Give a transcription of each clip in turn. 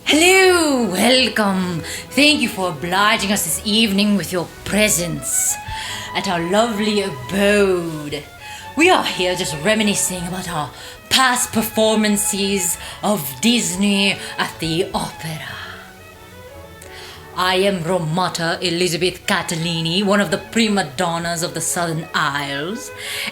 Hello, welcome. Thank you for obliging us this evening with your presence at our lovely abode. We are here just reminiscing about our past performances of Disney at the opera. I am Romotta Elizabeth Catalini, one of the prima donnas of the Southern Isles,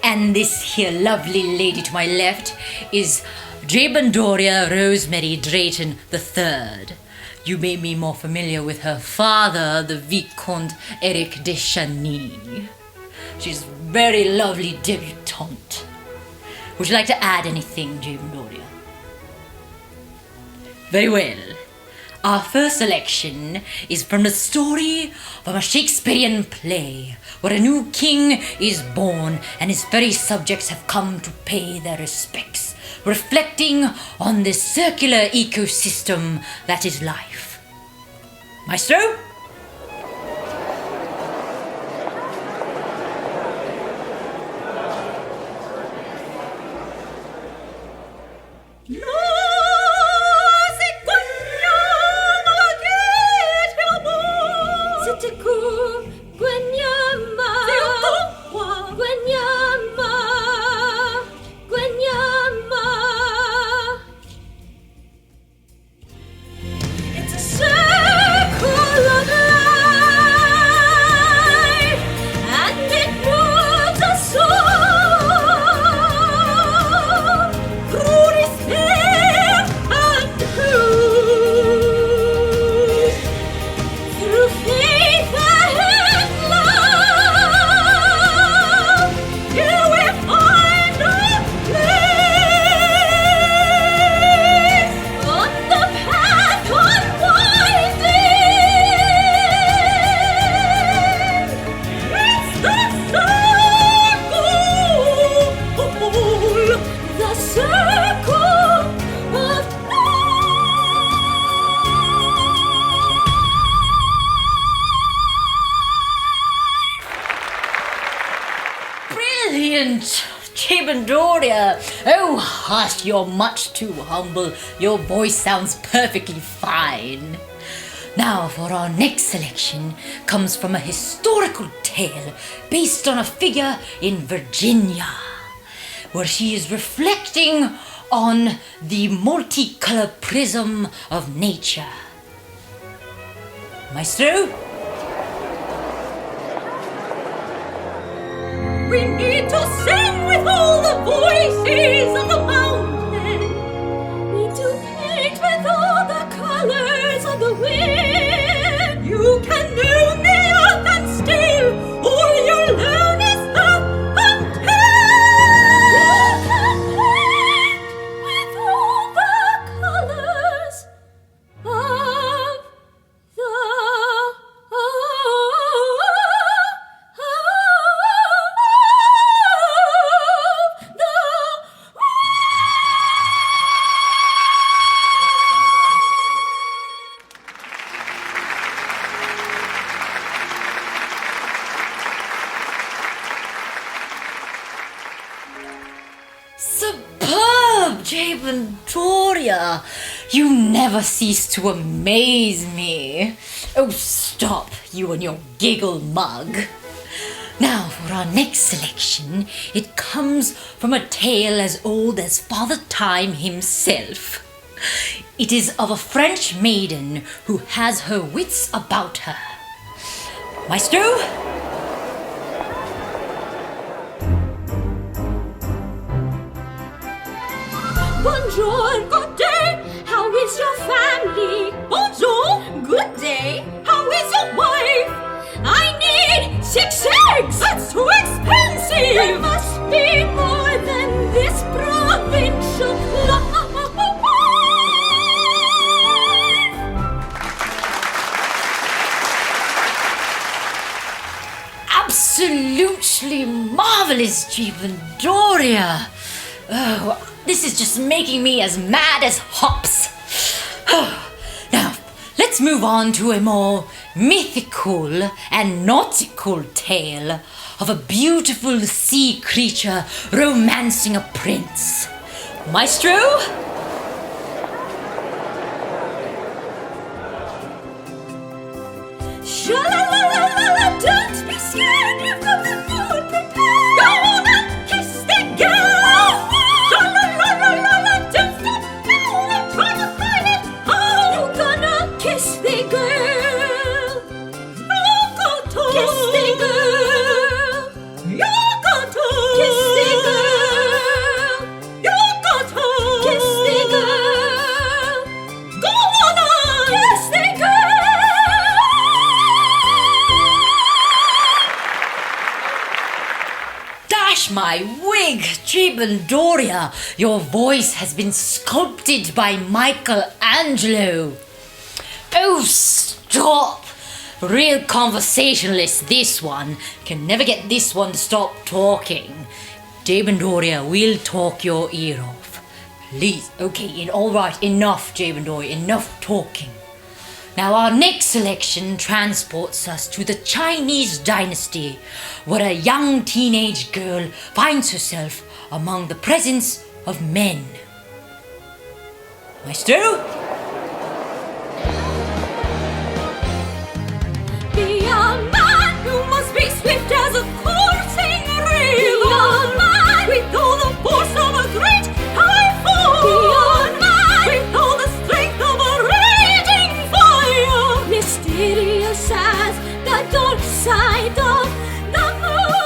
and this here lovely lady to my left is Jabindoria Rosemary Drayton III. You may be more familiar with her father, the Vicomte Eric de Chagny. She's a very lovely debutante. Would you like to add anything, Jabindoria? Very well. Our first selection is from the story of a Shakespearean play where a new king is born and his very subjects have come to pay their respects, reflecting on the circular ecosystem that is life. Maestro? Jabindoria! Oh, hush, you're much too humble. Your voice sounds perfectly fine. Now, for our next selection comes from a historical tale based on a figure in Virginia, where she is reflecting on the multicolor prism of nature. Maestro? We need to sing with all the voices of the mountain. Need to paint with all the colors of the wind. You can move the earth and still all you learn is up and tail. You can paint with all the colors of the Superb, Jabindoria! You never cease to amaze me. Oh, stop, you and your giggle mug. Now, for our next selection, it comes from a tale as old as Father Time himself. It is of a French maiden who has her wits about her. Maestro? Bonjour, good day. How is your family? Bonjour, good day. How is your wife? I need 6 eggs. That's too expensive. There must be more than this provincial life. Absolutely marvelous, Jabindoria. Oh, this is just making me as mad as hops. Now, let's move on to a more mythical and nautical tale of a beautiful sea creature romancing a prince. Maestro? scared you've got the food prepared. Go on and kiss the girl. La la la la la la. Don't stop now and try to find it. How you gonna kiss the girl? You got to kiss the girl. You got to kiss the girl. You got to kiss the girl. Go on and kiss the girl. Dash my wig, Jabindoria! Your voice has been sculpted by Michelangelo. Oh, stop! Real conversationalist, this one. Can never get this one to stop talking. Jabindoria, we'll talk your ear off. Please, okay, alright, enough, Jabindoria, enough talking. Now our next selection transports us to the Chinese dynasty, where a young teenage girl finds herself among the presence of men. Maestro? Be a man who must be swift as a coursing river. Be a man with all the force of a great high fall. Be a man with all the strength of a raging fire. Mysterious as the dark side of the moon.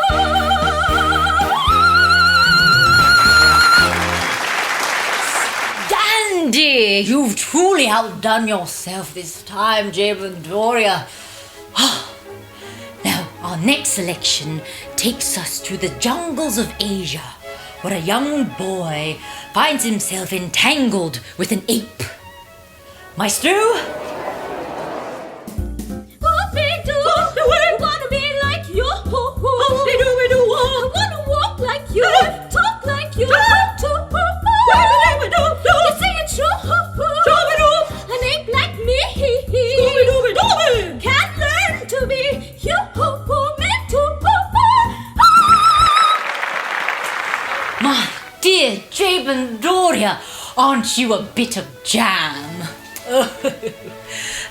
Dandy! You've truly outdone yourself this time, Jabindoria. Now, our next selection takes us to the jungles of Asia, where a young boy finds himself entangled with an ape. Maestro? Whoopie-doo, wanna be like you. Hoppy-doo-doo, I wanna walk like you, talk like you. You say it's true. An ape like me can't learn to be you. Meant to. My dear Jabindoria, aren't you a bit of jam?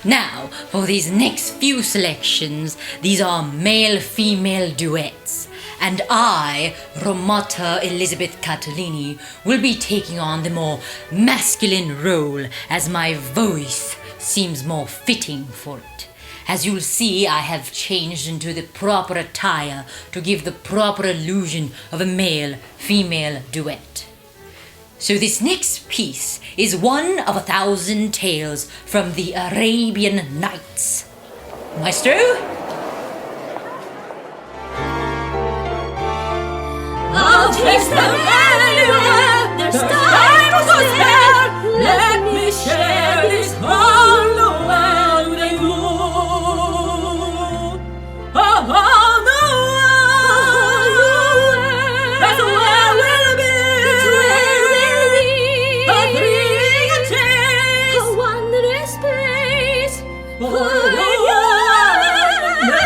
Now, for these next few selections, these are male-female duets. And I, Romotta Elizabeth Catalini, will be taking on the more masculine role as my voice seems more fitting for it. As you'll see, I have changed into the proper attire to give the proper illusion of a male-female duet. So this next piece is one of 1,000 tales from the Arabian Nights. Maestro? I'll chase them anywhere. There's time to spare. Let me share this whole world with you. Oh, the world. That's where we'll be. A thrilling chase. A wondrous place. For you and me.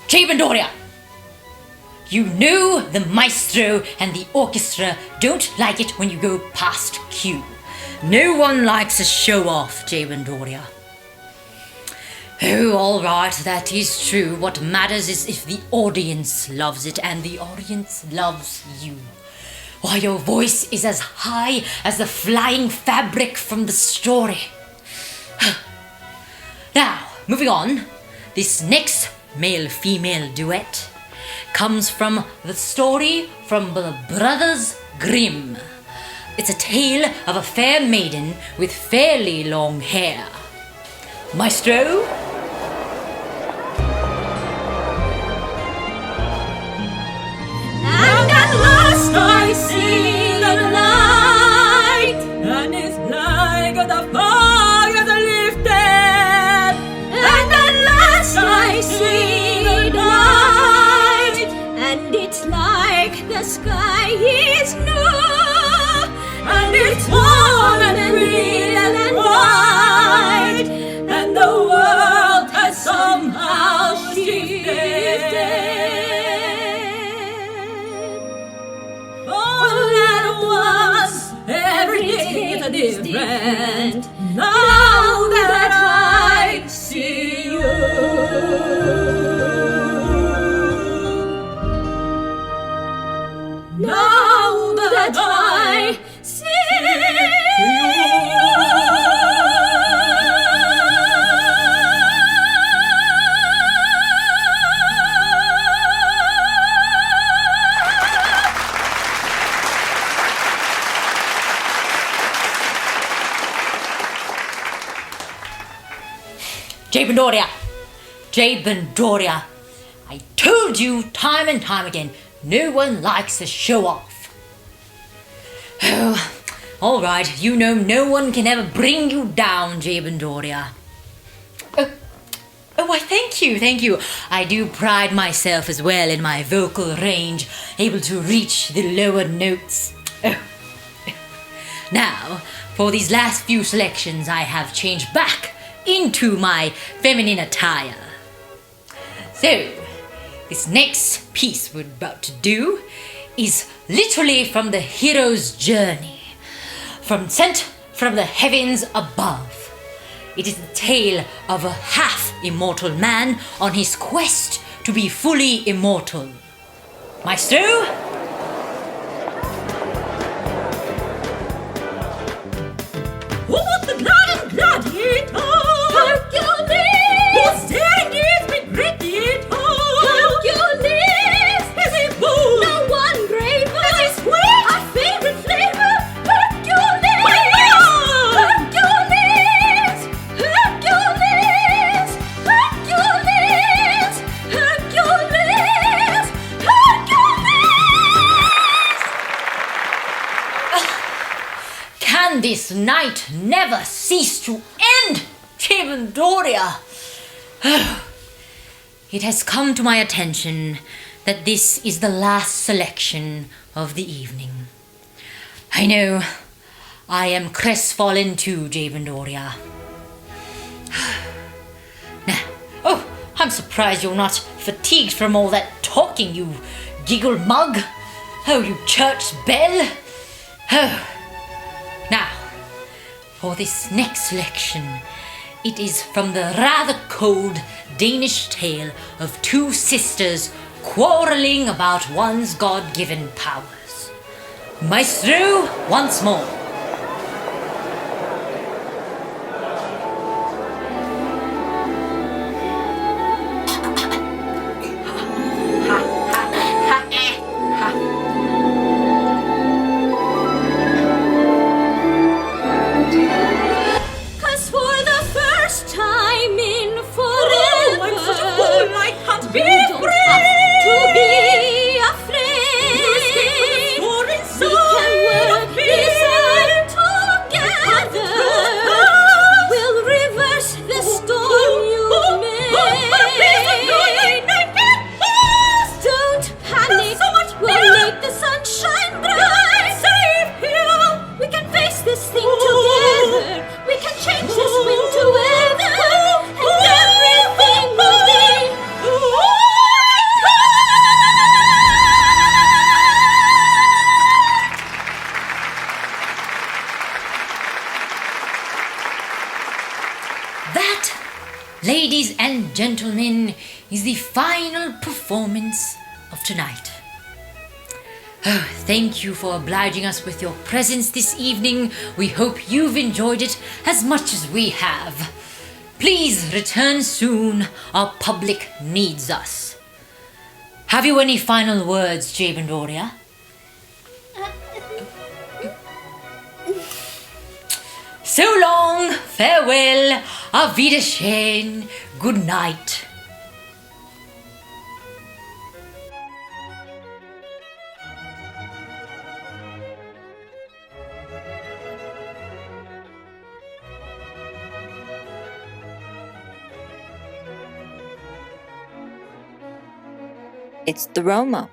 Jabindoria! You know the maestro and the orchestra don't like it when you go past cue. No one likes a show-off, Jabindoria. Oh, all right, that is true. What matters is if the audience loves it, and the audience loves you. Why, your voice is as high as the flying fabric from the story. Now, moving on, this next male-female duet comes from the story from the Brothers Grimm. It's a tale of a fair maiden with fairly long hair. Maestro? And at last I see the light, and it's like the fog is lifted. And at last I see the light, and it's like the sky is new, and it's different now that I see you. Now that I see Jabindoria, I told you time and time again, no one likes a show off. Oh, all right, you know no one can ever bring you down, Jabindoria. Oh, why, thank you. I do pride myself as well in my vocal range, able to reach the lower notes. Oh. Now, for these last few selections, I have changed back into my feminine attire. So, this next piece we're about to do is literally from the hero's journey, sent from the heavens above. It is the tale of a half-immortal man on his quest to be fully immortal. Maestro? What the gladiator? Hercules! Whose daring is with great theater? Hercules! Is he bold? No one braver! Is he sweet? Our favorite flavor? Hercules! Hercules! Hercules! Hercules! Hercules! Hercules! Can this night never cease to end, Jabindoria? It has come to my attention that this is the last selection of the evening. I know, I am crestfallen too, Jabindoria. Now, I'm surprised you're not fatigued from all that talking, you giggle mug. Oh, you church bell. Oh. Now, for this next selection, it is from the rather cold Danish tale of two sisters quarreling about one's God-given powers. Maestro, once more. Ladies and gentlemen, is the final performance of tonight. Oh, thank you for obliging us with your presence this evening. We hope you've enjoyed it as much as we have. Please return soon. Our public needs us. Have you any final words, Jabindoria? So long, farewell, auf Wiedersehen, good night. It's the Roma.